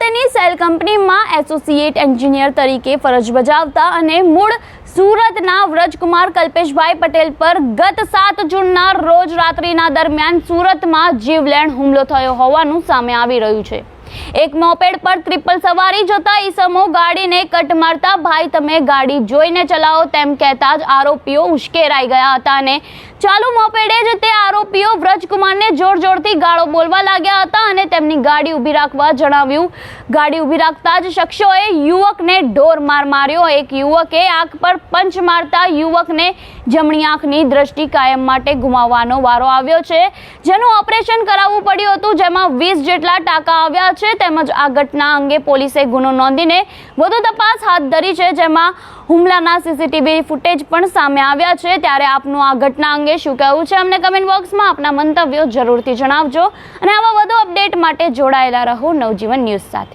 ખાતેની સેલ કંપનીમાં associate engineer તરીકે ફરજ બજાવતા અને મૂળ સુરતના વ્રજકુમાર કલ્પેશભાઈ પટેલ પર ગત 7 જૂનના રોજ રાત્રિના દરમિયાન સુરતમાં જીવલેણ હુમલો થયો હોવાનું સામે આવી રહ્યું છે। એક મોપેડ પર ટ્રિપલ સવારી જતા ઈસમો ગાડીને કટ મારતા ભાઈ તમે ગાડી જોઈને ચલાવો તેમ કહેતા જ આરોપીઓ ઉશ્કેરાઈ ગયા હતા અને ચાલુ મોપેડે જ તે આરોપીઓ વ્રજકુમારને જોરથી ગાળો બોલવા લાગ્યા હતા અને તેમની ગાડી ઊભી રાખવા જણાવ્યું। ગાડી ઊભી રાખતા જ શખ્સોએ યુવકને ઢોર માર માર્યો। એક યુવકે આંખ પર પંચ મારતા યુવકને જમણી આંખની દ્રષ્ટિ કાયમ માટે ગુમાવવાનો વારો આવ્યો છે, જેનું ઓપરેશન કરાવવું પડ્યું હતું, જેમાં 20 જેટલા ટાંકા આવ્યા છે। તેમજ આ ઘટના અંગે પોલીસે ગુનો નોંધીને વધુ તપાસ હાથ ધરી છે, જેમાં હુમલાના સીસીટીવી ફૂટેજ પણ સામે આવ્યા છે। ત્યારે આપનું આ ઘટના અંગે શું કહેવું છે અમને કમેન્ટ બોક્સમાં આપના મંતવ્યો જરૂરથી જણાવજો અને આવા વધુ અપડેટ માટે જોડાયેલા રહો નવજીવન ન્યૂઝ સાથે।